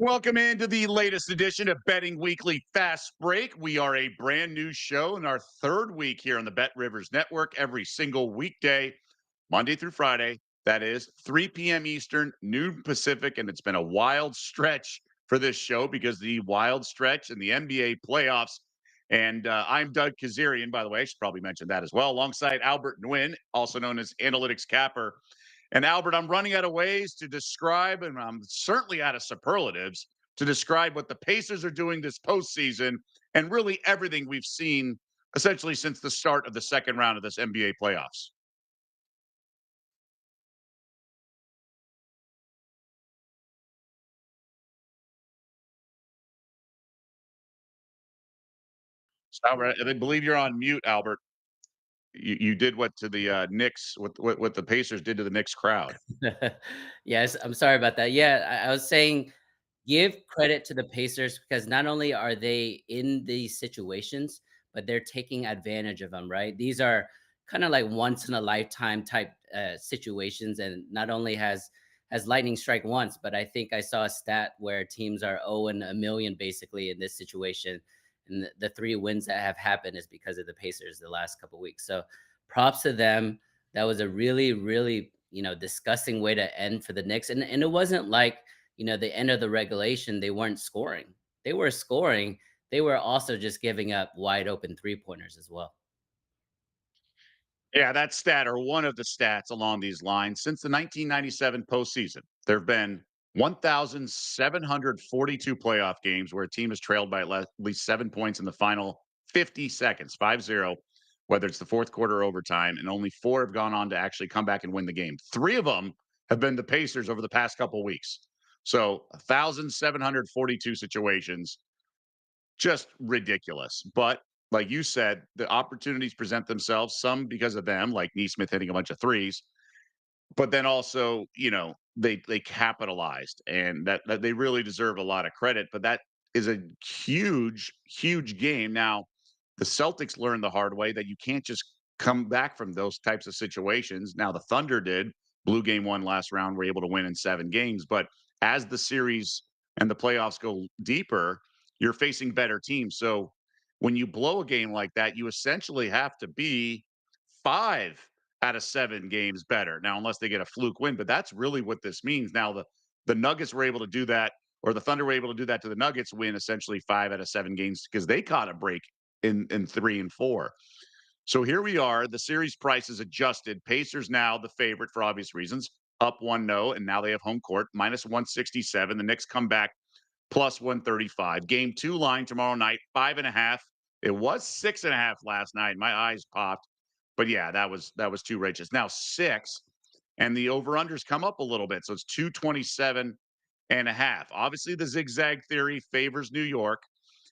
Welcome into the latest edition of Betting Weekly Fast Break. We are a brand new show in our third week here on the Bet Rivers Network every single weekday, Monday through Friday. That is 3 p.m. Eastern, noon Pacific. And it's been a wild stretch for this show because the wild stretch in the NBA playoffs. And I'm Doug Kazarian, by the way. I should probably mention that as well, alongside Albert Nguyen, also known as Analytics Capper. And Albert, I'm running out of ways to describe, and I'm certainly out of superlatives to describe what the Pacers are doing this postseason and really everything we've seen essentially since the start of the second round of this NBA playoffs. So, Albert, I believe you're on mute, Albert. You did what to the Knicks, what the Pacers did to the Knicks crowd. Yes, I'm sorry about that. Yeah, I was saying give credit to the Pacers because not only are they in these situations, but they're taking advantage of them, right? These are kind of like once in a lifetime type situations, and not only has lightning strike once, but I think I saw a stat where teams are owing a million basically in this situation, and the three wins that have happened is because of the Pacers the last couple weeks. So props to them. That was a really, really disgusting way to end for the Knicks, and it wasn't like the end of the regulation, they weren't scoring. They were scoring. They were also just giving up wide open three pointers as well. Yeah, that stat or one of the stats along these lines since the 1997 postseason, there have been 1,742 playoff games where a team is trailed by at least 7 points in the final 50 seconds, 5-0, whether it's the fourth quarter or overtime, and only four have gone on to actually come back and win the game. Three of them have been the Pacers over the past couple weeks. So 1,742 situations, just ridiculous. But like you said, the opportunities present themselves, some because of them, like Neesmith hitting a bunch of threes, but then also, they capitalized and that they really deserve a lot of credit. But that is a huge, huge game. Now, the Celtics learned the hard way that you can't just come back from those types of situations. Now the Thunder did, blew game one last round, were able to win in 7 games. But as the series and the playoffs go deeper, you're facing better teams. So when you blow a game like that, you essentially have to be 5 out of 7 games better. Now, unless they get a fluke win, but that's really what this means. Now, the Nuggets were able to do that, or the Thunder were able to do that to the Nuggets, win essentially 5 out of 7 games because they caught a break in 3 and 4. So here we are. The series price is adjusted. Pacers now the favorite for obvious reasons, up 1-0, and now they have home court minus 167. The Knicks come back plus 135. Game two line tomorrow night, 5.5. It was 6.5 last night. My eyes popped. But yeah, that was too righteous. Now 6, and the over-unders come up a little bit. So it's 227.5. Obviously, the zigzag theory favors New York,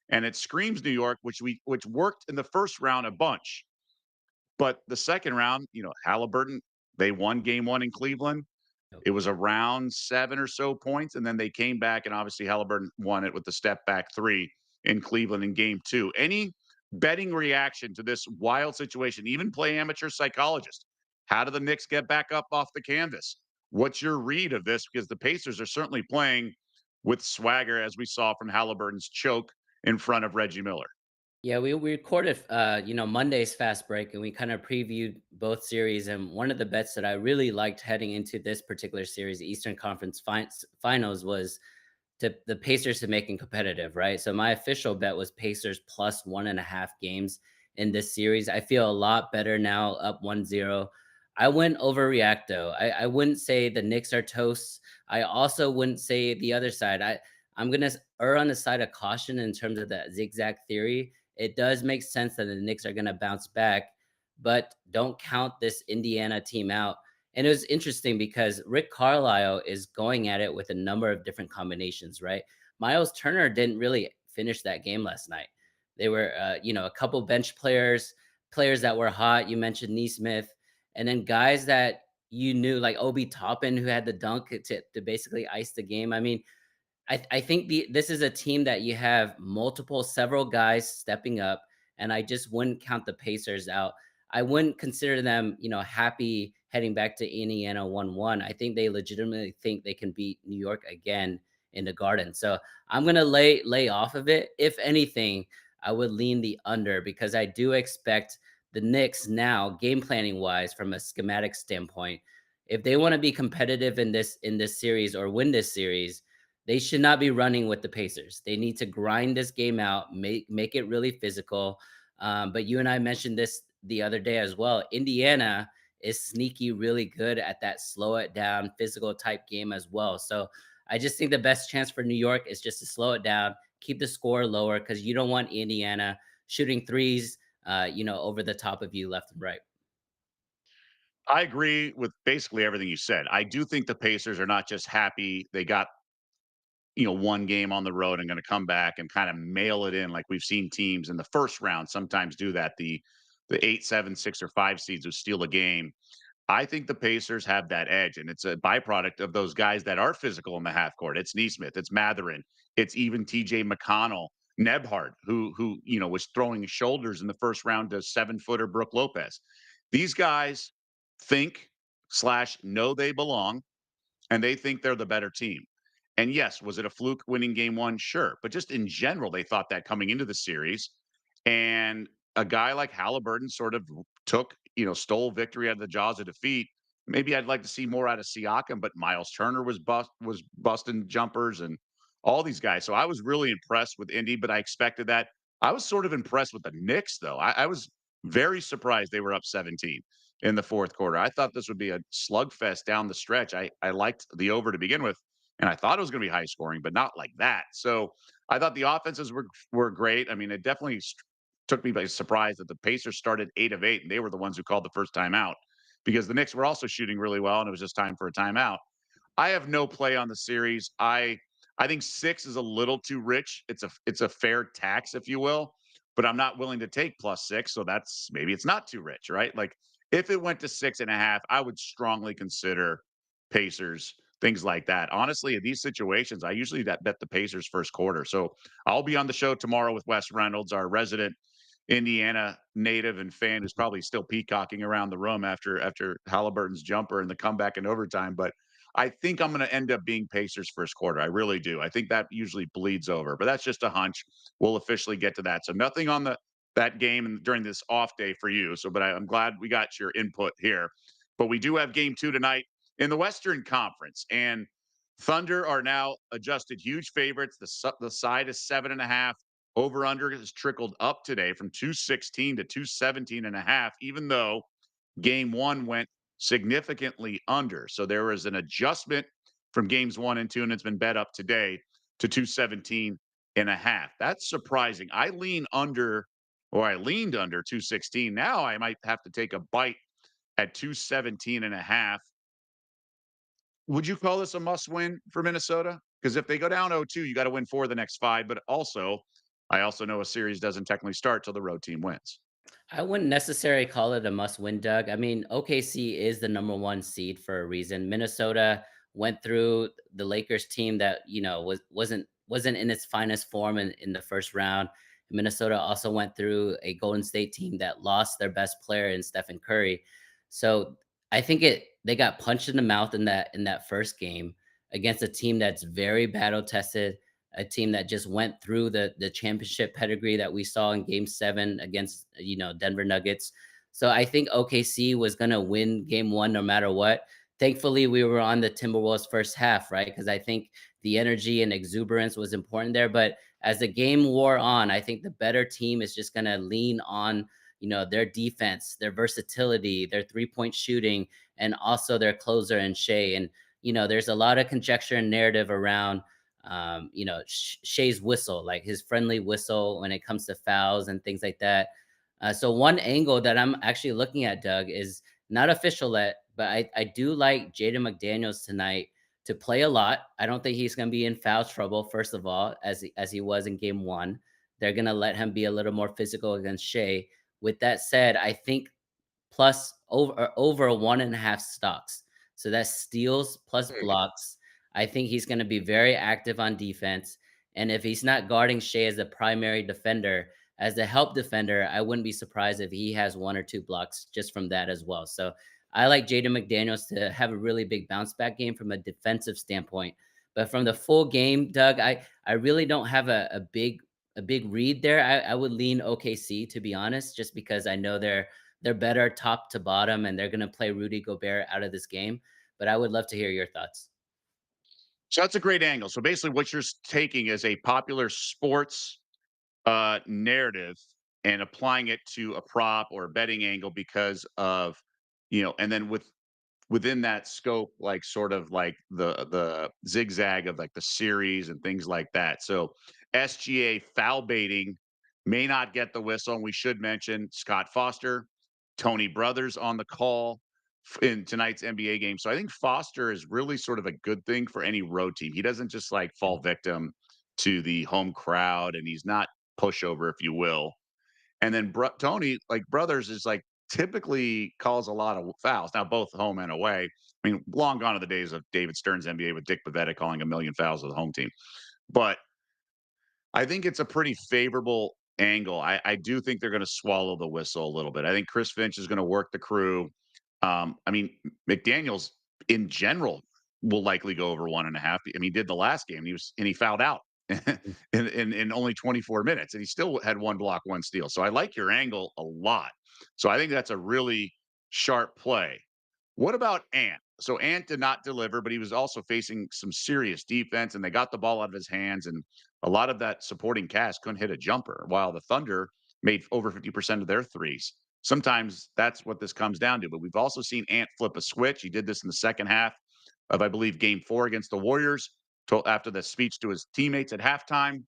and it screams New York, which worked in the first round a bunch. But the second round, Halliburton, they won game one in Cleveland. Yep. It was around 7 or so points, and then they came back, and obviously Halliburton won it with the step back three in Cleveland in game two. Any betting reaction to this wild situation? Even play amateur psychologist. How do the Knicks get back up off the canvas? What's your read of this? Because the Pacers are certainly playing with swagger, as we saw from Halliburton's choke in front of Reggie Miller. Yeah, we recorded Monday's fast break, and we kind of previewed both series. And one of the bets that I really liked heading into this particular series, the Eastern Conference Finals, was to the Pacers to make it competitive, right? So my official bet was Pacers plus 1.5 games in this series. I feel a lot better now, up 1-0. I wouldn't overreact though. I wouldn't say the Knicks are toast. I also wouldn't say the other side. I'm gonna err on the side of caution in terms of that zigzag theory. It does make sense that the Knicks are gonna bounce back, but don't count this Indiana team out. And it was interesting because Rick Carlisle is going at it with a number of different combinations, right? Miles Turner didn't really finish that game last night. They were, a couple bench players, players that were hot. You mentioned Neesmith, and then guys that you knew, like Obi Toppin, who had the dunk to basically ice the game. I mean, I think this is a team that you have several guys stepping up, and I just wouldn't count the Pacers out. I wouldn't consider them, happy heading back to Indiana 1-1. I think they legitimately think they can beat New York again in the Garden. So I'm gonna lay off of it. If anything, I would lean the under because I do expect the Knicks now, game planning wise, from a schematic standpoint, if they want to be competitive in this series or win this series, they should not be running with the Pacers. They need to grind this game out, make it really physical. But you and I mentioned this the other day as well. Indiana is sneaky really good at that slow it down physical type game as well. So I just think the best chance for New York is just to slow it down, keep the score lower because you don't want Indiana shooting threes, over the top of you left and right. I agree with basically everything you said. I do think the Pacers are not just happy they got, one game on the road and going to come back and kind of mail it in like we've seen teams in the first round sometimes do that. The 8, 7, 6, or 5 seeds who steal a game. I think the Pacers have that edge, and it's a byproduct of those guys that are physical in the half court. It's Neesmith, it's Matherin, it's even TJ McConnell, Nebhard, who was throwing his shoulders in the first round to 7-footer Brooke Lopez. These guys think slash know they belong, and they think they're the better team. And yes, was it a fluke winning game one? Sure. But just in general, they thought that coming into the series. And a guy like Halliburton sort of stole victory out of the jaws of defeat. Maybe I'd like to see more out of Siakam, but Miles Turner was busting jumpers and all these guys. So I was really impressed with Indy, but I expected that. I was sort of impressed with the Knicks, though. I was very surprised they were up 17 in the fourth quarter. I thought this would be a slugfest down the stretch. I liked the over to begin with, and I thought it was going to be high scoring, but not like that. So I thought the offenses were great. I mean, it definitely took me by surprise that the Pacers started 8 of 8, and they were the ones who called the first timeout because the Knicks were also shooting really well, and it was just time for a timeout. I have no play on the series. I think 6 is a little too rich. It's a fair tax, if you will, but I'm not willing to take +6. So that's maybe it's not too rich, right? Like if it went to 6.5, I would strongly consider Pacers, things like that. Honestly, in these situations, I usually bet the Pacers first quarter. So I'll be on the show tomorrow with Wes Reynolds, our resident Indiana native and fan who's probably still peacocking around the room after Halliburton's jumper and the comeback in overtime. But I think I'm going to end up being Pacers first quarter. I really do. I think that usually bleeds over, but that's just a hunch. We'll officially get to that. So nothing on that game during this off day for you. So, but I'm glad we got your input here. But we do have game 2 tonight in the Western Conference, and Thunder are now adjusted huge favorites. The side is 7.5. Over under has trickled up today from 216 to 217 and a half, even though game one went significantly under. So there was an adjustment from games 1 and 2, and it's been bet up today to 217 and a half. That's surprising. I leaned under 216. Now I might have to take a bite at 217 and a half. Would you call this a must win for Minnesota? Because if they go down 0-2, you got to win 4 of the next 5. But also, I also know a series doesn't technically start till the road team wins. I wouldn't necessarily call it a must win, Doug. I mean, OKC is the number one seed for a reason. Minnesota went through the Lakers team that, wasn't in its finest form in the first round. Minnesota also went through a Golden State team that lost their best player in Stephen Curry. So I think they got punched in the mouth in that first game against a team that's very battle tested, a team that just went through the championship pedigree that we saw in game 7 against, Denver Nuggets. So I think OKC was going to win game 1 no matter what. Thankfully, we were on the Timberwolves first half, right? Because I think the energy and exuberance was important there. But as the game wore on, I think the better team is just going to lean on, their defense, their versatility, their three-point shooting, and also their closer and Shea. And, there's a lot of conjecture and narrative around Shea's whistle, like his friendly whistle when it comes to fouls and things like that. So one angle that I'm actually looking at, Doug, is not official yet, but I do like Jaden McDaniels tonight to play a lot. I don't think he's going to be in foul trouble, first of all, as he was in game 1. They're going to let him be a little more physical against Shea. With that said, I think plus over 1.5 stocks. So that's steals plus blocks. I think he's going to be very active on defense. And if he's not guarding Shea as the primary defender, as the help defender, I wouldn't be surprised if he has 1 or 2 blocks just from that as well. So I like Jaden McDaniels to have a really big bounce back game from a defensive standpoint. But from the full game, Doug, I really don't have a big read there. I would lean OKC, to be honest, just because I know they're better top to bottom and they're gonna play Rudy Gobert out of this game. But I would love to hear your thoughts. So that's a great angle. So basically, what you're taking is a popular sports narrative and applying it to a prop or a betting angle because of, and then within that scope, like sort of like the zigzag of like the series and things like that. So SGA foul baiting may not get the whistle. And we should mention Scott Foster, Tony Brothers on the call in tonight's NBA game. So I think Foster is really sort of a good thing for any road team. He doesn't just like fall victim to the home crowd, and he's not pushover, if you will. And then Tony, like Brothers, is like typically calls a lot of fouls. Now, both home and away. I mean, long gone are the days of David Stern's NBA with Dick Pavetta calling a million fouls of the home team. But I think it's a pretty favorable angle. I do think they're going to swallow the whistle a little bit. I think Chris Finch is going to work the crew. I mean, McDaniels in general will likely go over 1.5. I mean, he did the last game. He fouled out in only 24 minutes, and he still had one block, one steal. So I like your angle a lot. So I think that's a really sharp play. What about Ant? So Ant did not deliver, but he was also facing some serious defense, and they got the ball out of his hands, and a lot of that supporting cast couldn't hit a jumper, while the Thunder made over 50% of their threes. Sometimes that's what this comes down to. But we've also seen Ant flip a switch. He did this in the second half of, I believe, game 4 against the Warriors after the speech to his teammates at halftime.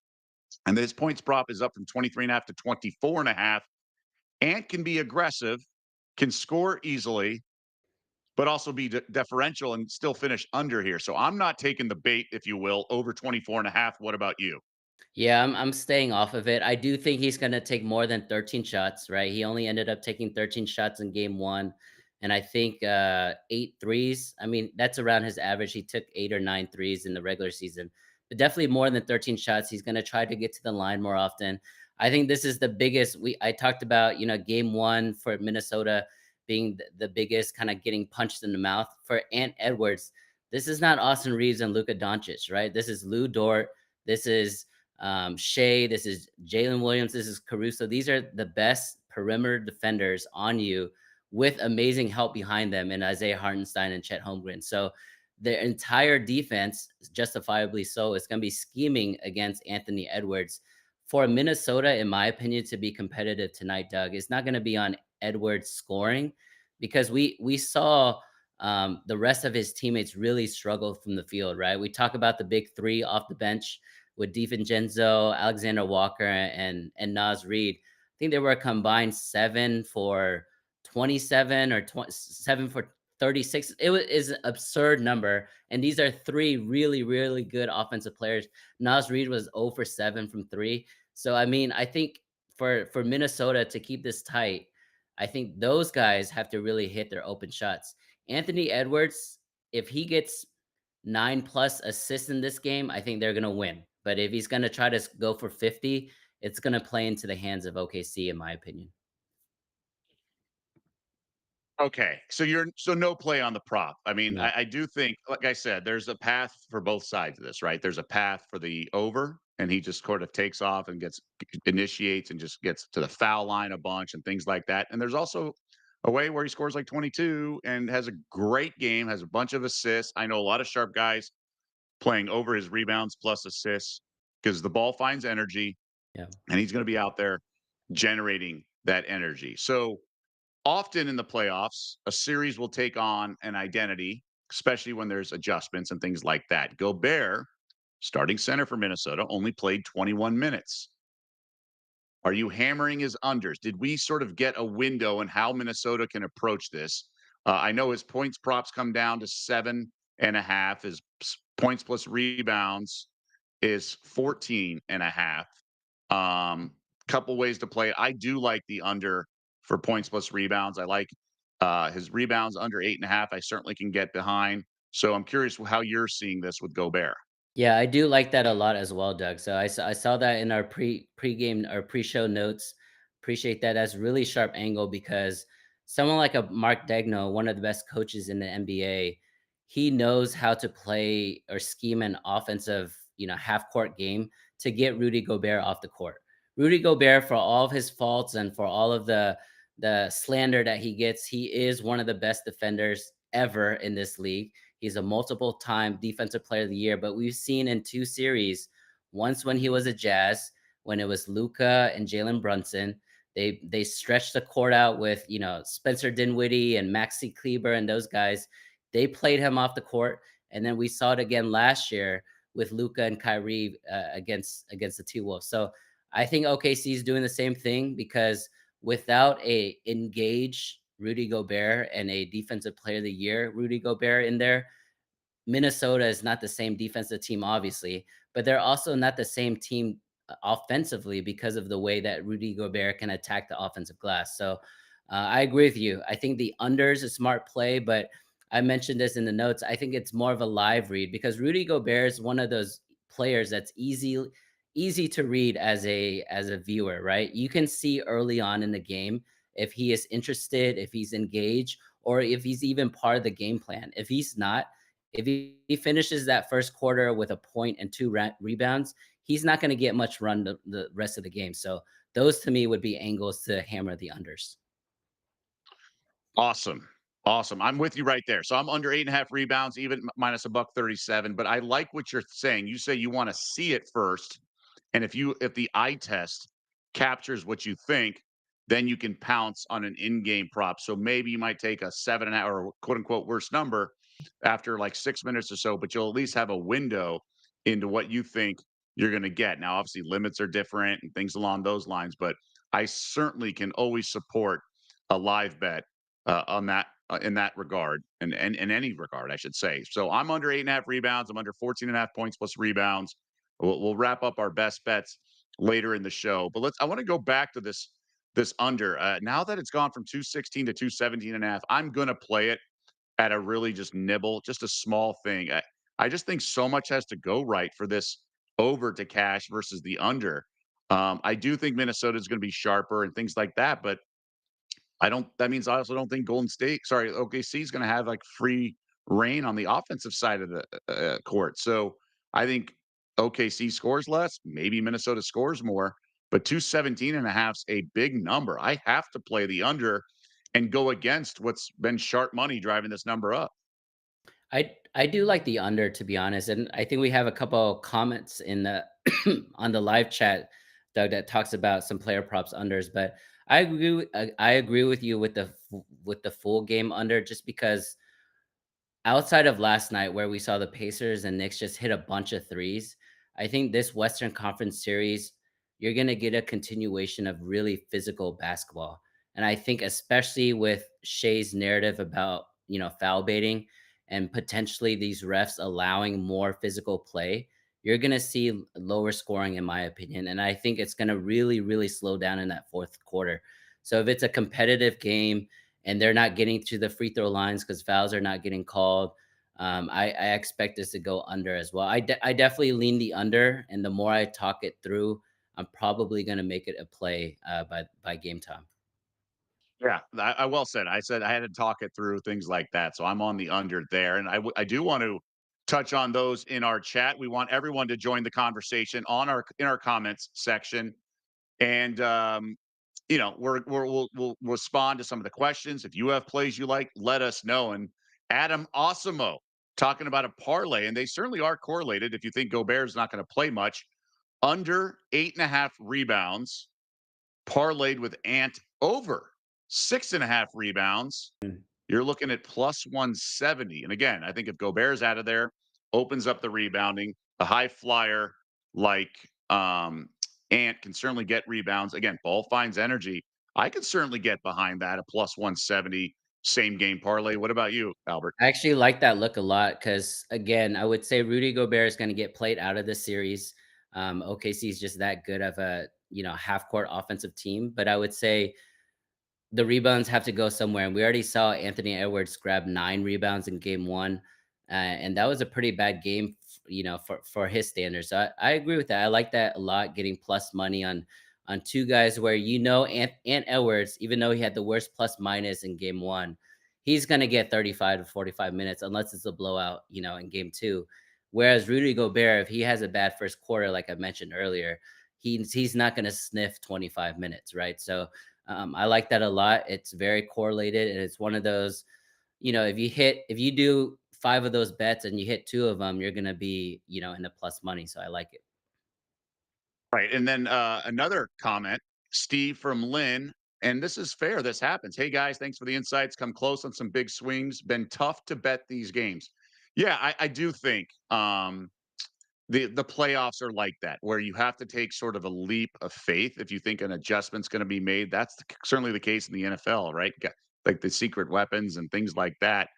And his points prop is up from 23.5 to 24.5. Ant can be aggressive, can score easily, but also be deferential and still finish under here. So I'm not taking the bait, if you will, over 24.5. What about you? Yeah, I'm staying off of it. I do think he's gonna take more than 13 shots, right? He only ended up taking 13 shots in game 1, and I think, 8 threes. I mean, that's around his average. He took 8 or 9 threes in the regular season, but definitely more than 13 shots. He's gonna try to get to the line more often. I think this is the biggest I talked about, game 1 for Minnesota being the biggest kinda getting punched in the mouth. For Ant Edwards, this is not Austin Reeves and Luka Doncic, right? This is Lou Dort. This is Shea, this is Jalen Williams, this is Caruso. These are the best perimeter defenders on you with amazing help behind them in Isaiah Hartenstein and Chet Holmgren. So their entire defense, justifiably so, is going to be scheming against Anthony Edwards. For Minnesota, in my opinion, to be competitive tonight, Doug, it's not going to be on Edwards scoring because we saw the rest of his teammates really struggle from the field, right? We talk about the big three off the bench with DiVincenzo, Alexander Walker, and Naz Reid. I think they were a combined 7 for 27 or 7 for 36. It is an absurd number. And these are three really, really good offensive players. Naz Reid was 0 for 7 from three. So I mean, I think for Minnesota to keep this tight, I think those guys have to really hit their open shots. Anthony Edwards, if he gets 9 plus assists in this game, I think they're going to win. But if he's going to try to go for 50, it's going to play into the hands of OKC, in my opinion. Okay, so no play on the prop. I mean, No. I do think, like I said, there's a path for both sides of this, right? There's a path for the over, and he just sort of takes off and initiates and just gets to the foul line a bunch and things like that. And there's also a way where he scores like 22 and has a great game, has a bunch of assists. I know a lot of sharp guys playing over his rebounds plus assists because the ball finds energy, Yeah. and he's going to be out there generating that energy. So often in the playoffs, a series will take on an identity, especially when there's adjustments and things like that. Gobert, starting center for Minnesota, only played 21 minutes. Are you hammering his unders? Did we sort of get a window in how Minnesota can approach this? I know his points props come down to 7.5. His points plus rebounds is 14.5. Couple ways to play it. I do like the under for points plus rebounds. I like his rebounds under 8.5. I certainly can get behind. So I'm curious how you're seeing this with Gobert. Yeah, I do like that a lot as well, Doug. So I saw that in our pregame or pre-show notes. Appreciate that. That's really sharp angle because someone like a Mark Degno, one of the best coaches in the NBA, he knows how to play or scheme an offensive, half court game to get Rudy Gobert off the court. Rudy Gobert, for all of his faults and for all of the slander that he gets, he is one of the best defenders ever in this league. He's a multiple time defensive player of the year, but we've seen in two series, once when he was a Jazz, when it was Luca and Jalen Brunson, they stretched the court out with, Spencer Dinwiddie and Maxi Kleber and those guys. They played him off the court, and then we saw it again last year with Luca and Kyrie against the T Wolves. So I think OKC is doing the same thing because without a engaged Rudy Gobert and a defensive player of the year Rudy Gobert in there, Minnesota is not the same defensive team, obviously, but they're also not the same team offensively because of the way that Rudy Gobert can attack the offensive glass. So I agree with you. I think the under is a smart play, but I mentioned this in the notes. I think it's more of a live read because Rudy Gobert is one of those players that's easy to read as a viewer, right? You can see early on in the game if he is interested, if he's engaged, or if he's even part of the game plan. If he's not, if he finishes that first quarter with a point and two rebounds, he's not going to get much run the rest of the game. So those to me would be angles to hammer the unders. Awesome. Awesome. I'm with you right there. So I'm under 8.5 rebounds, even minus a buck 37. But I like what you're saying. You say you want to see it first. And if the eye test captures what you think, then you can pounce on an in-game prop. So maybe you might take a 7.5 or quote unquote worst number after like 6 minutes or so, but you'll at least have a window into what you think you're going to get. Now, obviously, limits are different and things along those lines, but I certainly can always support a live bet on that in that regard, and in any regard, I should say. So I'm under 8.5 rebounds. I'm under 14.5 points plus rebounds. We'll wrap up our best bets later in the show, but I want to go back to this under. Now that it's gone from 216 to 217 and a half, I'm going to play it at a really just nibble, just a small thing. I just think so much has to go right for this over to cash versus the under. I do think Minnesota is going to be sharper and things like that, but I don't. That means I also don't think OKC is going to have like free reign on the offensive side of the court. So I think OKC scores less. Maybe Minnesota scores more, but 217 and a half's a big number. I have to play the under and go against what's been sharp money driving this number up. I do like the under, to be honest, and I think we have a couple comments in the on the live chat, Doug, that talks about some player props unders. But I agree with you with with the full game under, just because outside of last night where we saw the Pacers and Knicks just hit a bunch of threes, I think this Western Conference series, you're going to get a continuation of really physical basketball. And I think especially with Shea's narrative about, foul baiting and potentially these refs allowing more physical play, you're going to see lower scoring in my opinion. And I think it's going to really, really slow down in that fourth quarter. So if it's a competitive game, and they're not getting to the free throw lines because fouls are not getting called. I expect this to go under as well. I definitely lean the under, and the more I talk it through, I'm probably going to make it a play by game time. Yeah, I well said. I said I had to talk it through, things like that. So I'm on the under there, and I do want to touch on those in our chat. We want everyone to join the conversation on our in our comments section, and we'll respond to some of the questions. If you have plays you like, let us know. And Adam Osimo talking about a parlay, and they certainly are correlated. If you think Gobert is not going to play much, under 8.5 rebounds parlayed with Ant over 6.5 rebounds, Mm. you're looking at plus 170. And again, I think if Gobert's out of there, opens up the rebounding, a high flyer like Ant can certainly get rebounds. Again, ball finds energy. I could certainly get behind that, a plus 170 same game parlay. What about you, Albert? I actually like that look a lot because, again, I would say Rudy Gobert is going to get played out of this series. OKC is just that good of a half court offensive team, but I would say the rebounds have to go somewhere. And we already saw Anthony Edwards grab 9 rebounds in game one. And that was a pretty bad game, for his standards. So I agree with that. I like that a lot, getting plus money on two guys where Ant Edwards, even though he had the worst plus minus in game one, he's gonna get 35 to 45 minutes unless it's a blowout, in game 2. Whereas Rudy Gobert, if he has a bad first quarter, like I mentioned earlier, he's not gonna sniff 25 minutes, right? So, I like that a lot. It's very correlated, and it's one of those, if you do 5 of those bets and you hit 2 of them, you're gonna be, in the plus money, so I like it. Right. And then another comment, Steve from Lynn, and this is fair. This happens. Hey guys, thanks for the insights. Come close on some big swings. Been tough to bet these games. Yeah, I do think the playoffs are like that, where you have to take sort of a leap of faith if you think an adjustment's going to be made. That's certainly the case in the NFL, right? Like the secret weapons and things like that.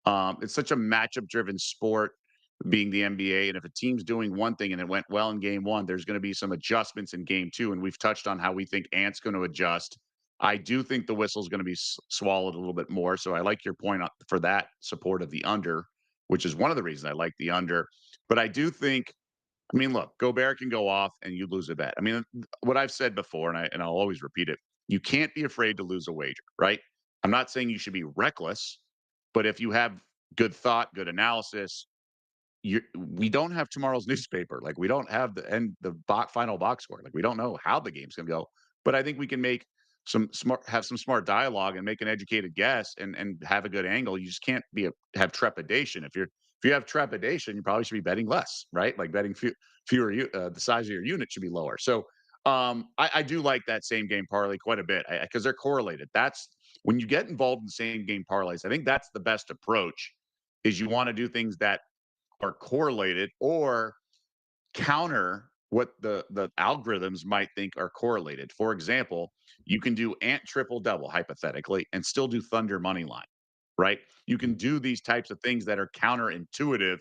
It's such a matchup driven sport being the NBA. And if a team's doing one thing and it went well in game one, there's going to be some adjustments in game two. And we've touched on how we think Ant's going to adjust. I do think the whistle's going to be swallowed a little bit more. So I like your point for that support of the under, which is one of the reasons I like the under. But I do think, I mean, look, Gobert can go off and you lose a bet. I mean, what I've said before, and I'll always repeat it, you can't be afraid to lose a wager, right? I'm not saying you should be reckless, but if you have good thought, good analysis, we don't have tomorrow's newspaper. Like we don't have final box score. Like we don't know how the game's gonna go. But I think we can make some smart dialogue and make an educated guess and have a good angle. You just can't have trepidation. If you have trepidation, you probably should be betting less, right? Like betting fewer. The size of your unit should be lower. So I do like that same game parlay quite a bit because they're correlated. That's when you get involved in same game parlays. I think that's the best approach. Is you want to do things that are correlated or counter what the algorithms might think are correlated. For example, you can do Ant triple double hypothetically and still do Thunder money line, right? You can do these types of things that are counterintuitive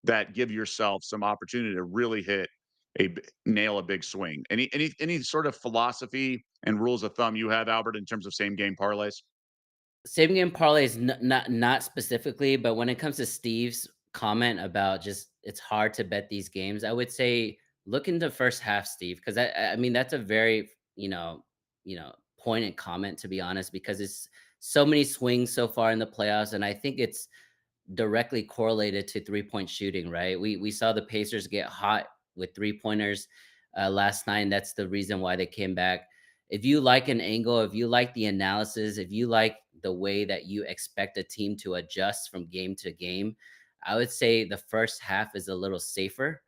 that give yourself some opportunity to really nail a big swing. Any sort of philosophy and rules of thumb you have, Albert, in terms of same game parlays? Same game parlays, not specifically, but when it comes to Steve's comment about just it's hard to bet these games, I would say look into first half, Steve, because I mean that's a very poignant comment, to be honest, because it's so many swings so far in the playoffs, and I think it's directly correlated to three-point shooting, right? We saw the Pacers get hot with three-pointers last night, and that's the reason why they came back. If you like an angle, if you like the analysis, if you like the way that you expect a team to adjust from game to game, I would say the first half is a little safer,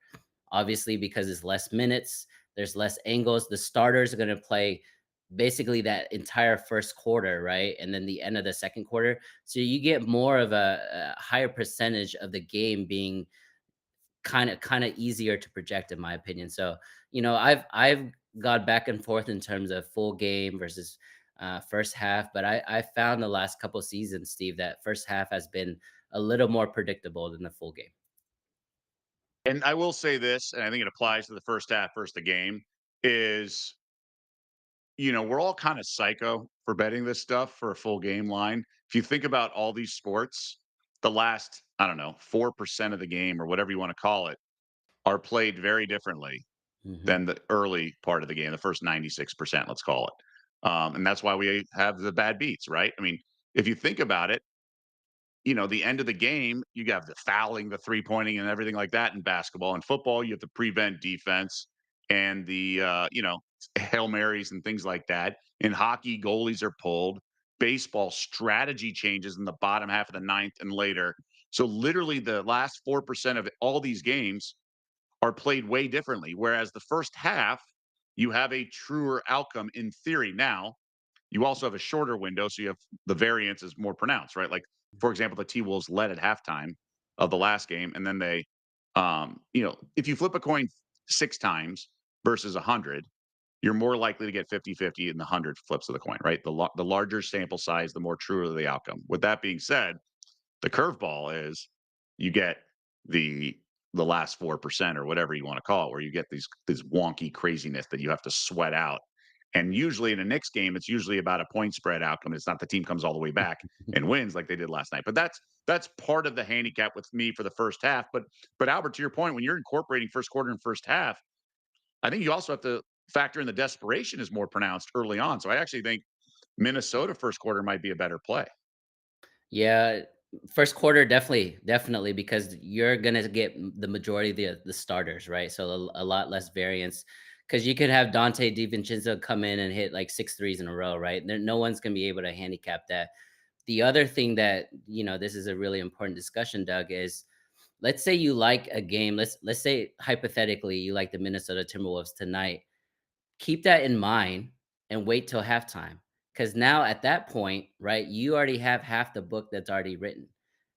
obviously, because it's less minutes, there's less angles. The starters are going to play basically that entire first quarter, right? And then the end of the second quarter. So you get more of a higher percentage of the game being kind of easier to project, in my opinion. So, I've got back and forth in terms of full game versus first half, but I found the last couple seasons, Steve, that first half has been a little more predictable than the full game. And I will say this, and I think it applies to the first half versus the game, is we're all kind of psycho for betting this stuff for a full game line. If you think about all these sports, the last, I don't know, 4% of the game or whatever you want to call it are played very differently Hmm. than the early part of the game, the first 96%, let's call it. And that's why we have the bad beats, right? I mean, if you think about it, the end of the game, you have the fouling, the three pointing, and everything like that in basketball. In football, you have the prevent defense and the Hail Marys and things like that. In hockey, goalies are pulled. Baseball, strategy changes in the bottom half of the ninth and later. So, literally, the last 4% of all these games are played way differently. Whereas the first half, you have a truer outcome in theory. Now, you also have a shorter window, so you have the variance is more pronounced, right? Like, for example, the T Wolves led at halftime of the last game, and then if you flip a coin 6 times versus 100, you're more likely to get 50-50 in the 100 flips of the coin, right? The larger sample size, the more truer the outcome. With that being said, the curveball is you get the the last 4% or whatever you want to call it, where you get this wonky craziness that you have to sweat out. And usually in a Knicks game, it's usually about a point spread outcome. It's not the team comes all the way back and wins like they did last night. But that's part of the handicap with me for the first half. But Albert, to your point, when you're incorporating first quarter and first half, I think you also have to factor in the desperation is more pronounced early on. So I actually think Minnesota first quarter might be a better play. Yeah, first quarter, definitely, because you're gonna get the majority of the starters, right? So a lot less variance, because you could have Dante DiVincenzo come in and hit like 6 threes in a row, right? No one's gonna be able to handicap that. The other thing that, this is a really important discussion, Doug, is let's say you like a game. Let's say hypothetically you like the Minnesota Timberwolves tonight. Keep that in mind and wait till halftime. Because now at that point, right, you already have half the book that's already written.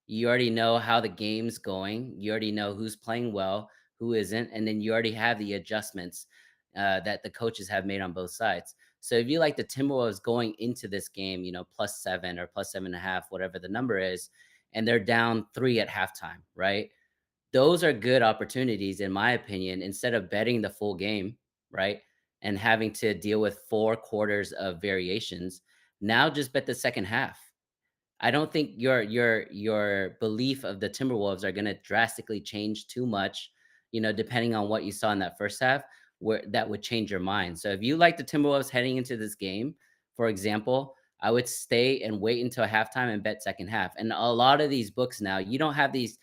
You already know how the game's going. You already know who's playing well, who isn't, and then you already have the adjustments that the coaches have made on both sides. So if you like the Timberwolves going into this game, +7 or +7.5, whatever the number is, and they're down 3 at halftime, right? Those are good opportunities, in my opinion, instead of betting the full game, right? And having to deal with 4 quarters of variations. Now just bet the second half. I don't think your belief of the Timberwolves are gonna drastically change too much, depending on what you saw in that first half, where that would change your mind. So if you like the Timberwolves heading into this game, for example, I would stay and wait until halftime and bet second half. And a lot of these books now, you don't have these.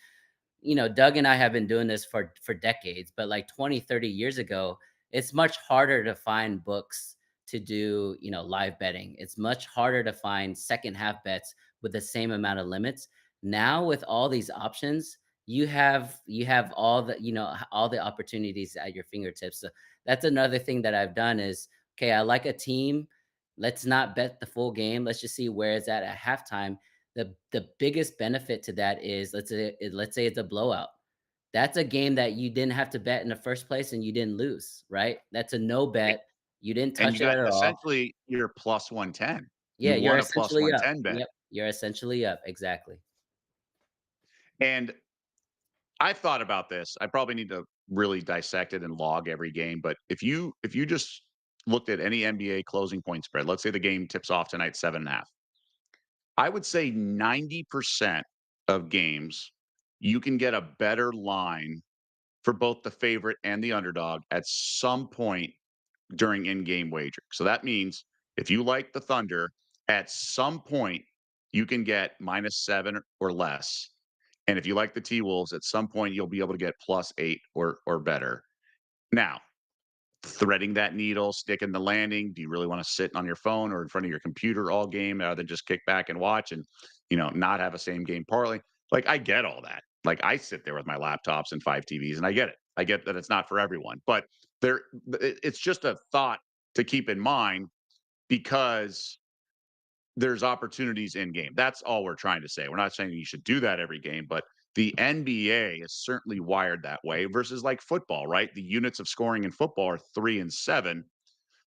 Doug and I have been doing this for decades, but like 20, 30 years ago, it's much harder to find books to do, live betting. It's much harder to find second half bets with the same amount of limits. Now with all these options, you have all the opportunities at your fingertips. So that's another thing that I've done is, okay, I like a team. Let's not bet the full game. Let's just see where it's at halftime. The biggest benefit to that is, let's say it's a blowout. That's a game that you didn't have to bet in the first place and you didn't lose, right? That's a no A bet. You didn't and you touch it got at all. essentially your plus 110. Yeah, You you're won a plus essentially up. 110 bet. Yep, you're essentially up, exactly. And I've thought about this. I probably need to really dissect it and log every game, but if you just looked at any NBA closing point spread, let's say the game tips off tonight 7.5. I would say 90% of games, you can get a better line for both the favorite and the underdog at some point during in-game wagering. So that means if you like the Thunder, at some point you can get -7 or less. And if you like the T-Wolves, at some point you'll be able to get +8 or better. Now, threading that needle, sticking the landing. Do you really want to sit on your phone or in front of your computer all game rather than just kick back and watch and, not have a same game parlay? Like, I get all that. Like, I sit there with my laptops and 5 TVs, and I get it. I get that it's not for everyone, but it's just a thought to keep in mind because there's opportunities in game. That's all we're trying to say. We're not saying you should do that every game, but the NBA is certainly wired that way versus like football, right? The units of scoring in football are 3 and 7.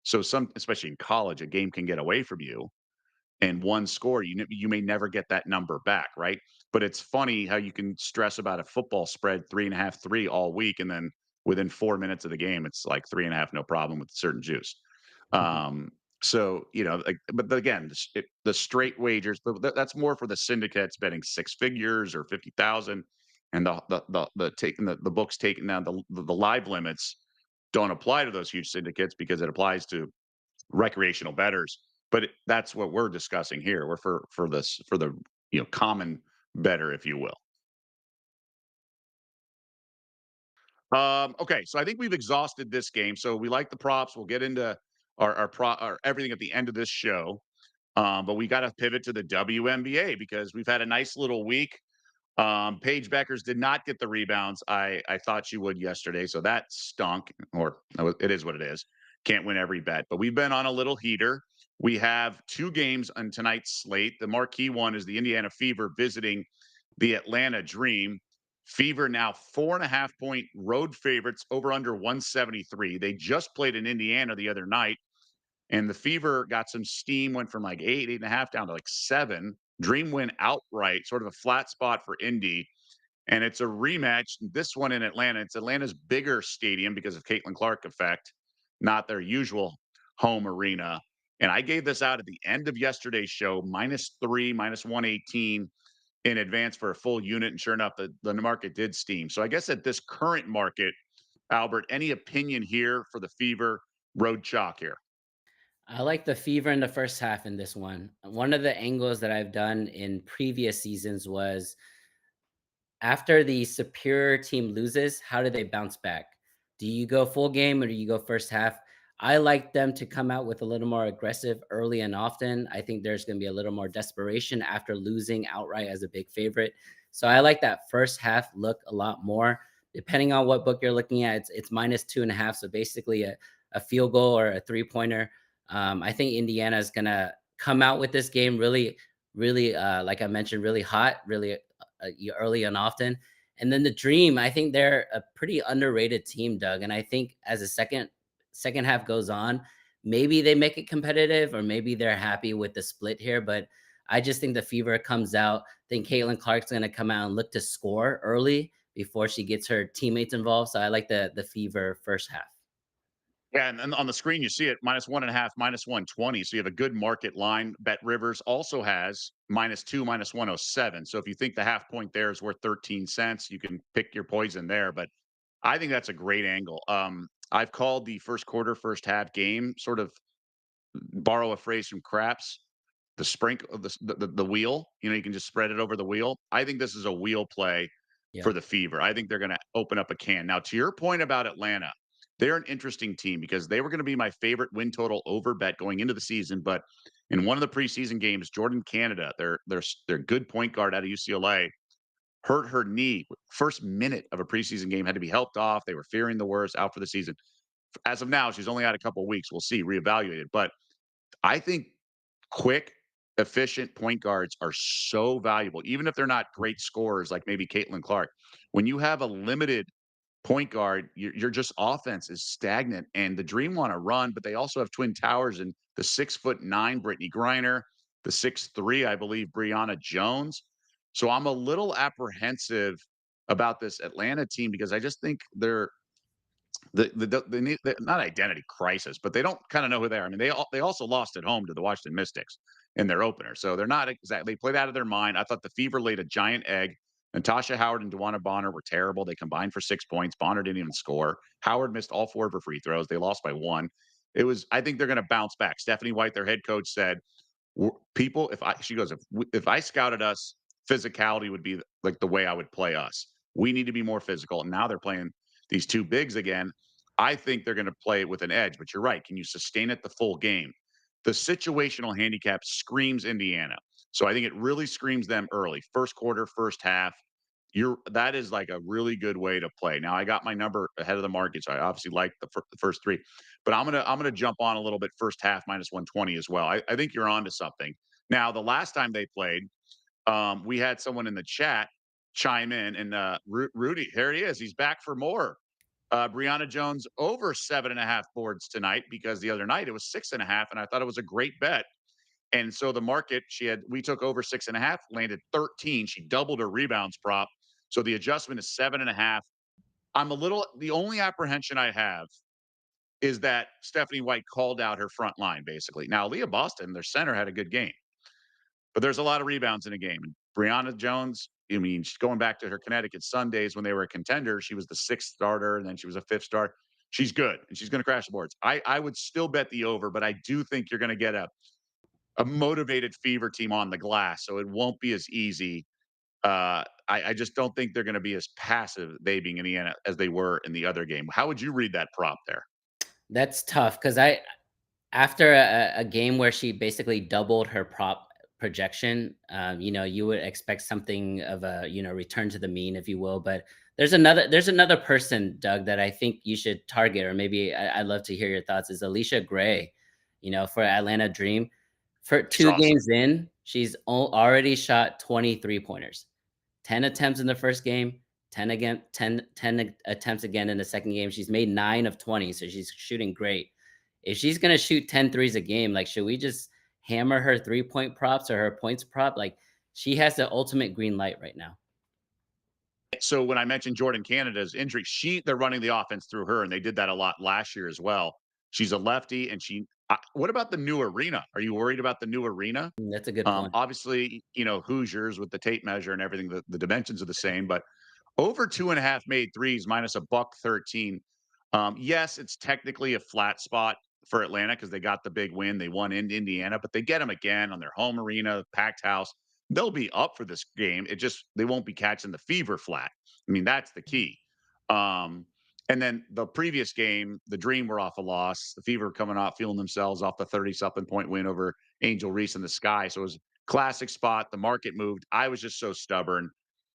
So especially in college, a game can get away from you and one score, you may never get that number back, right? But it's funny how you can stress about a football spread 3.5, 3 all week, and then within 4 minutes of the game, it's like 3.5, no problem with certain juice. Um, so like, but again, the straight wagers, but that's more for the syndicates betting 6 figures or 50,000, and the taking the books taking down the live limits don't apply to those huge syndicates because it applies to recreational bettors. But that's what we're discussing here. We're for this for the common better, if you will. Okay, so I think we've exhausted this game. So we like the props. We'll get into our everything at the end of this show. But we got to pivot to the WNBA because we've had a nice little week. Paige Beckers did not get the rebounds I thought she would yesterday, so that stunk. Or it is what it is. Can't win every bet, but we've been on a little heater. We have 2 games on tonight's slate. The marquee one is the Indiana Fever visiting the Atlanta Dream. Fever now 4.5 point road favorites over under 173. They just played in Indiana the other night, and the Fever got some steam, went from like 8.5 down to like 7. Dream win outright, sort of a flat spot for Indy. And it's a rematch. This one in Atlanta. It's Atlanta's bigger stadium because of Caitlin Clark effect, not their usual home arena. And I gave this out at the end of yesterday's show, -3, -118 in advance for a full unit. And sure enough, the market did steam. So I guess at this current market, Albert, any opinion here for the Fever road chalk here? I like the Fever in the first half in this one. One of the angles that I've done in previous seasons was after the superior team loses, how do they bounce back? Do you go full game or do you go first half? I like them to come out with a little more aggressive early and often. I think there's going to be a little more desperation after losing outright as a big favorite. So I like that first half look a lot more. Depending on what book you're looking at, it's minus 2.5. So basically a field goal or a 3-pointer. I think Indiana is going to come out with this game really, really, like I mentioned, really hot, really early and often. And then the Dream, I think they're a pretty underrated team, Doug. And I think as a second half goes on, maybe they make it competitive, or maybe they're happy with the split here. But I just think the Fever comes out. I think Caitlin Clark's going to come out and look to score early before she gets her teammates involved. So I like the Fever first half. Yeah, and then on the screen you see it -1.5, -120. So you have a good market line. Bet Rivers also has -2, -107. So if you think the half point there is worth 13 cents, you can pick your poison there. But I think that's a great angle. I've called the first quarter, first half game, sort of borrow a phrase from craps, the sprinkle, the wheel. You know, you can just spread it over the wheel. I think this is a wheel play Yeah. for the Fever. I think they're going to open up a can. Now, to your point about Atlanta, they're an interesting team because they were going to be my favorite win total over bet going into the season. But in one of the preseason games, Jordan Canada, their good point guard out of UCLA, hurt her knee. First minute of a preseason game had to be helped off. They were fearing the worst, out for the season. As of now, she's only out a couple of weeks. We'll see, reevaluated. But I think quick, efficient point guards are so valuable, even if they're not great scorers like maybe Caitlin Clark. When you have a limited point guard, your just offense is stagnant. And the Dream want to run, but they also have twin towers and the 6'9" Brittany Griner, the 6'3", I believe, Brianna Jones. So I'm a little apprehensive about this Atlanta team because I just think they're the need not identity crisis, but they don't kind of know who they are. I mean, they also lost at home to the Washington Mystics in their opener, so they're not exactly they played out of their mind. I thought the Fever laid a giant egg. Natasha Howard and Dewana Bonner were terrible. They combined for 6 points. Bonner didn't even score. Howard missed all four of her free throws. They lost by one. It was. I think they're going to bounce back. Stephanie White, their head coach, said people if I she goes if I scouted us, physicality would be like the way I would play us. We need to be more physical, and now they're playing these two bigs again. I think they're going to play it with an edge, but you're right. Can you sustain it the full game? The situational handicap screams Indiana, so I think it really screams them early, first quarter, first half. You're that is like a really good way to play. Now I got my number ahead of the market, so I obviously like the first three, but I'm gonna jump on a little bit first half -120 as well. I think you're onto something. Now the last time they played, we had someone in the chat chime in, and Rudy, here he is. He's back for more. Brianna Jones over 7.5 boards tonight because the other night it was 6.5, and I thought it was a great bet. And so the market, we took over 6.5, landed 13. She doubled her rebounds prop. So the adjustment is 7.5. The only apprehension I have is that Stephanie White called out her front line, basically. Now, Leah Boston, their center, had a good game, but there's a lot of rebounds in a game. And Brianna Jones, I mean, she's going back to her Connecticut Sundays when they were a contender. She was the sixth starter, and then she was a fifth star. She's good, and she's going to crash the boards. I would still bet the over, but I do think you're going to get a motivated Fever team on the glass, so it won't be as easy. I just don't think they're going to be as passive, they being Indiana, as they were in the other game. How would you read that prop there? That's tough because I after a game where she basically doubled her prop projection, you would expect something of a, return to the mean, if you will. But there's another person, Doug, that I think you should target, or maybe I'd love to hear your thoughts. Is Alicia Gray, for Atlanta Dream. For She's two awesome. games in, she's already shot 23 pointers. 10 attempts in the first game, 10 again, 10 attempts again in the second game. She's made 9 of 20, so she's shooting great. If she's gonna shoot 10 threes a game, like, should we just hammer her 3-point props or her points prop? Like, she has the ultimate green light right now. So when I mentioned Jordan Canada's injury, they're running the offense through her, and they did that a lot last year as well. She's a lefty, and what about the new arena? Are you worried about the new arena? That's a good point. Obviously, Hoosiers with the tape measure and everything, the dimensions are the same, but over 2.5 made threes minus a buck 13. Yes, it's technically a flat spot. for Atlanta because they got the big win. They won in Indiana, but they get them again on their home arena, packed house. They'll be up for this game. It just they won't be catching the fever flat. I mean, that's the key. Um, and then the previous game, the Dream were off a loss. The Fever coming off, feeling themselves off the 30 something point win over Angel Reese in the Sky. So it was a classic spot. The market moved. I was just so stubborn.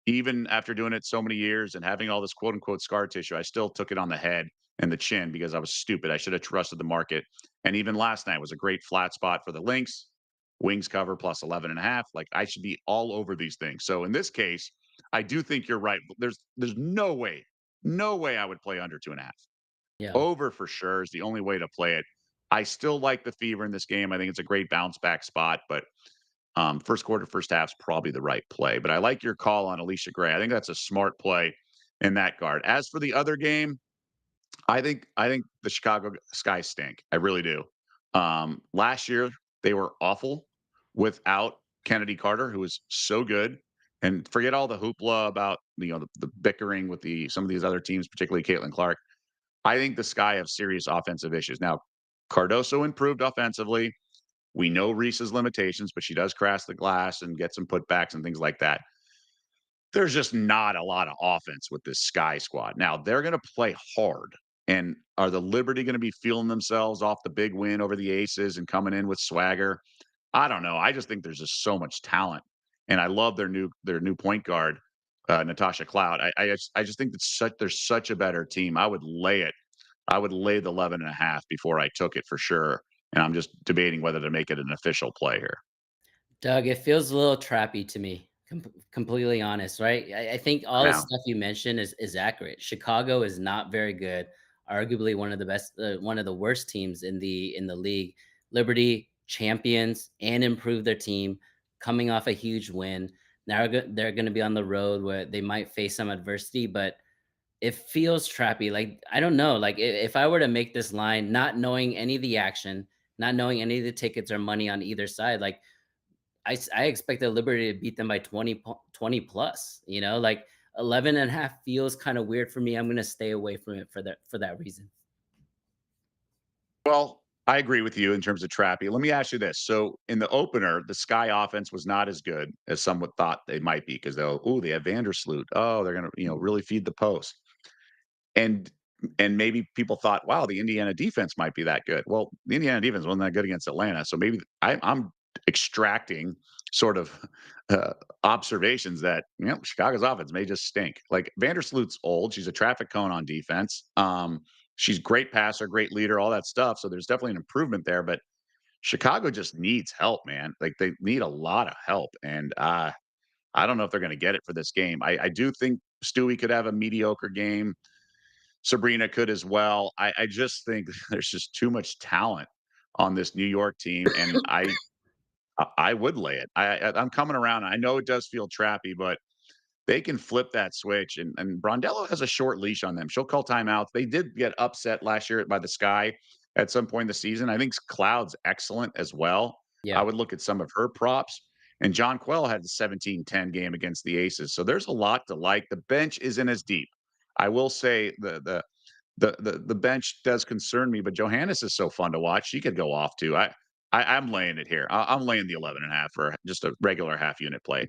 Even after doing it so many years and having all this quote unquote scar tissue, I still took it on the head and the chin because I was stupid. I should have trusted the market. And even last night was a great flat spot for the Lynx. Wings cover plus 11 and a half. Like I should be all over these things. So in this case, I do think you're right. There's no way, no way I would play under 2.5. Yeah. Over for sure is the only way to play it. I still like the Fever in this game. I think it's a great bounce back spot, but first quarter, first half is probably the right play. But I like your call on Alicia Gray. I think that's a smart play in that guard. As for the other game, I think the Chicago Sky stink. I really do. Last year they were awful without Kennedy Carter, who was so good. And forget all the hoopla about the bickering with the some of these other teams, particularly Caitlin Clark. I think the Sky have serious offensive issues. Now, Cardoso improved offensively. We know Reese's limitations, but she does crash the glass and get some putbacks and things like that. There's just not a lot of offense with this Sky squad. Now, they're going to play hard. And are the Liberty going to be feeling themselves off the big win over the Aces and coming in with swagger? I don't know. I just think there's just so much talent, and I love their new point guard, Natasha Cloud. I just think it's there's such a better team. I would lay it. I would lay the 11 and a half before I took it for sure. And I'm just debating whether to make it an official play here. Doug, it feels a little trappy to me, completely honest, right? I think all the Yeah. stuff you mentioned is accurate. Chicago is not very good, arguably one of the best, one of the worst teams in the league. Liberty champions and improved their team, coming off a huge win. Now they're going to be on the road where they might face some adversity, but it feels trappy. Like I don't know. Like if I were to make this line, not knowing any of the action, not knowing any of the tickets or money on either side, like I expected Liberty to beat them by 20 plus, like 11 and a half feels kind of weird for me. I'm going to stay away from it for that reason. Well, I agree with you in terms of Trappy. Let me ask you this. So in the opener, the Sky offense was not as good as some would thought they might be because they have Vandersloot. Oh, they're gonna, really feed the post. And maybe people thought, wow, the Indiana defense might be that good. Well, the Indiana defense wasn't that good against Atlanta. So maybe I'm extracting sort of observations that Chicago's offense may just stink. Like Vandersloot's old; she's a traffic cone on defense. She's great passer, great leader, all that stuff. So there's definitely an improvement there. But Chicago just needs help, man. Like they need a lot of help, and I don't know if they're going to get it for this game. I do think Stewie could have a mediocre game. Sabrina could as well. I just think there's just too much talent on this New York team, and I would lay it. I'm coming around. I know it does feel trappy, but they can flip that switch, and Brondello has a short leash on them. She'll call timeouts. They did get upset last year by the Sky at some point in the season. I think Cloud's excellent as well. I Yeah. would look at some of her props. And John Quell had the 17-10 game against the Aces. So there's a lot to like. The bench isn't as deep. I will say the bench does concern me, but Johannes is so fun to watch. She could go off too. I'm laying it here. I'm laying the 11 and a half for just a regular half unit play.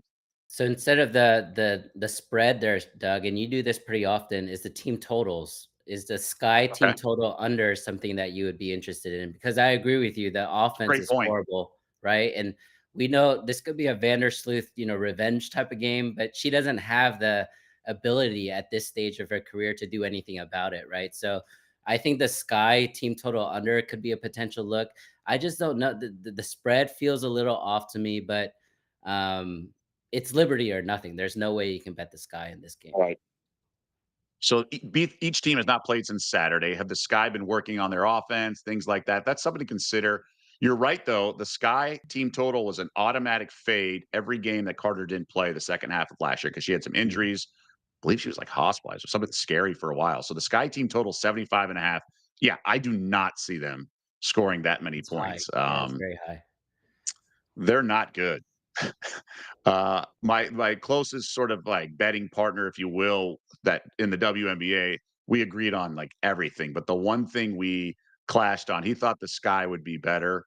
So instead of the spread there, Doug, and you do this pretty often, is the team totals. Is the Sky team Okay. total under something that you would be interested in? Because I agree with you, the offense Great is point. horrible, right? And we know this could be a Vandersloot, revenge type of game, but she doesn't have the ability at this stage of her career to do anything about it, right? So I think the Sky team total under could be a potential look. I just don't know. The spread feels a little off to me, but um it's Liberty or nothing. There's no way you can bet the Sky in this game. All right. So each team has not played since Saturday. Have the Sky been working on their offense, things like that? That's something to consider. You're right, though. The Sky team total was an automatic fade every game that Carter didn't play the second half of last year because she had some Mhm. injuries. I believe she was like hospitalized or something scary for a while. So the Sky team total 75 and a half. Yeah, I do not see them scoring that many It's high. points. Yeah, it's very high. They're not good. My closest sort of like betting partner, if you will, that in the WNBA, we agreed on like everything. But the one thing we clashed on. He thought the sky would be better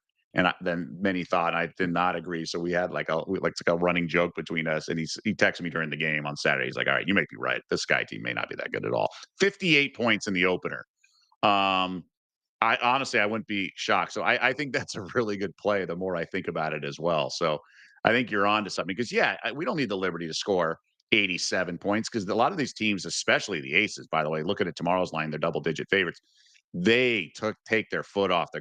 than many thought. I did not agree. So we had like a running joke between us. And he texted me during the game on Saturday. He's like, "All right, you may be right. The Sky team may not be that good at all." 58 points in the opener. Um, I honestly, I wouldn't be shocked. So I think that's a really good play. The more I think about it as well. So I think you're on to something because yeah, we don't need the Liberty to score 87 points because a lot of these teams, especially the Aces, by the way, looking at tomorrow's line, they're double digit favorites. They take their foot off the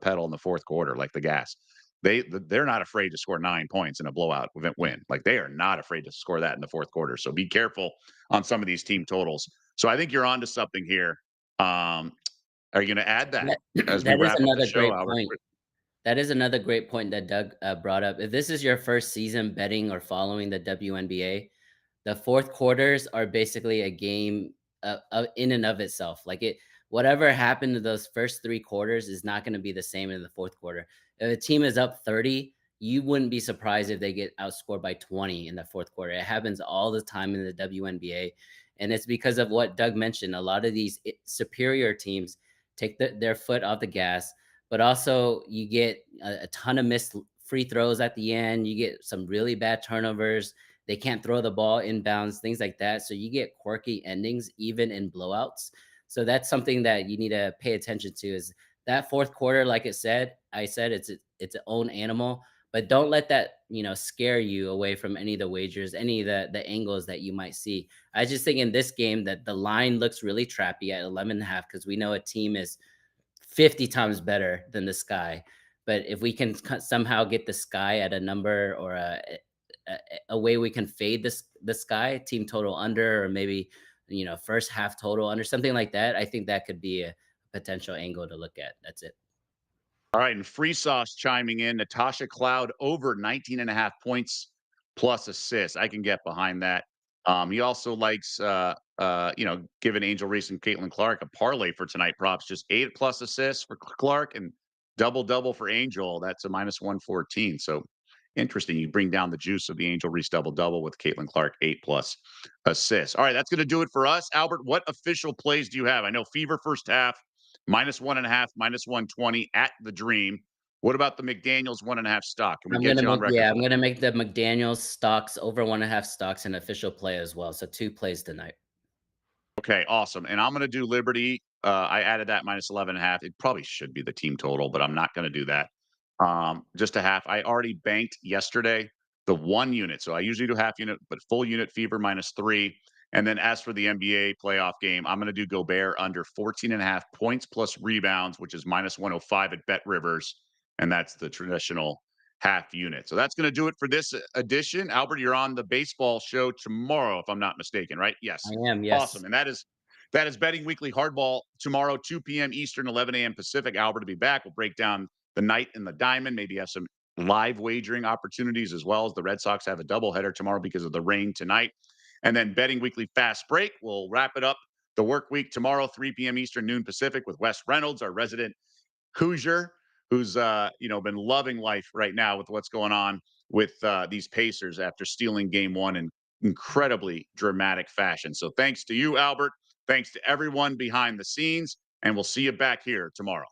pedal in the fourth quarter, like the gas. They're not afraid to score 9 points in a blowout win. Like they are not afraid to score that in the fourth quarter. So be careful on some of these team totals. So I think you're on to something here. Um, are you going to add that That as we that is wrap up the another show, great Albert? point. That is another great point that Doug, brought up. If this is your first season betting or following the WNBA, the fourth quarters are basically a game, in and of itself. Like whatever happened to those first 3 quarters is not gonna be the same in the fourth quarter. If a team is up 30, you wouldn't be surprised if they get outscored by 20 in the fourth quarter. It happens all the time in the WNBA, and it's because of what Doug mentioned. A lot of these superior teams take their foot off the gas, but also you get a ton of missed free throws at the end. You get some really bad turnovers. They can't throw the ball inbounds, things like that. So you get quirky endings even in blowouts. So that's something that you need to pay attention to is that fourth quarter, like I said, it's its own animal, but don't let that, scare you away from any of the wagers, any of the angles that you might see. I just think in this game that the line looks really trappy at 11.5 because we know a team is 50 times better than the Sky. But if we can somehow get the Sky at a number or a, a way we can fade the Sky team total under, or maybe first half total under, something like that, I think that could be a potential angle to look at. That's it. All right, and Free Sauce chiming in. Natasha Cloud over 19 and a half points plus assists. I can get behind that. He also likes, giving Angel Reese and Caitlin Clark a parlay for tonight props. Just 8+ assists for Clark and double for Angel. That's a -114. So interesting. You bring down the juice of the Angel Reese double with Caitlin Clark 8+ assists. All right, that's going to do it for us. Albert, what official plays do you have? I know Fever first half. -1.5, -120 at the Dream. What about the McDaniels 1.5 stock? Can we I'm get gonna you on make record yeah, for I'm that? gonna make the McDaniels stocks over 1.5 stocks an official play as well. So 2 plays tonight. Okay, awesome. And I'm going to do Liberty. I added that -11.5. It probably should be the team total, but I'm not going to do that. Just a half. I already banked yesterday the 1 unit. So I usually do half unit, but full unit Fever -3. And then as for the NBA playoff game, I'm going to do Gobert under 14.5 points plus rebounds, which is -105 at Bet Rivers. And that's the traditional half unit. So that's going to do it for this edition. Albert, you're on the baseball show tomorrow, if I'm not mistaken, right? I Yes. am, Awesome. yes. And that is Betting Weekly Hardball tomorrow, 2 p.m. Eastern, 11 a.m. Pacific. Albert will be back. We'll break down the night and the diamond, maybe have some live wagering opportunities as well as the Red Sox have a doubleheader tomorrow because of the rain tonight. And then Betting Weekly Fast Break. We'll wrap it up the work week tomorrow, 3 p.m. Eastern, noon Pacific, with Wes Reynolds, our resident Hoosier, who's been loving life right now with what's going on with these Pacers after stealing Game 1 in incredibly dramatic fashion. So thanks to you, Albert. Thanks to everyone behind the scenes, and we'll see you back here tomorrow.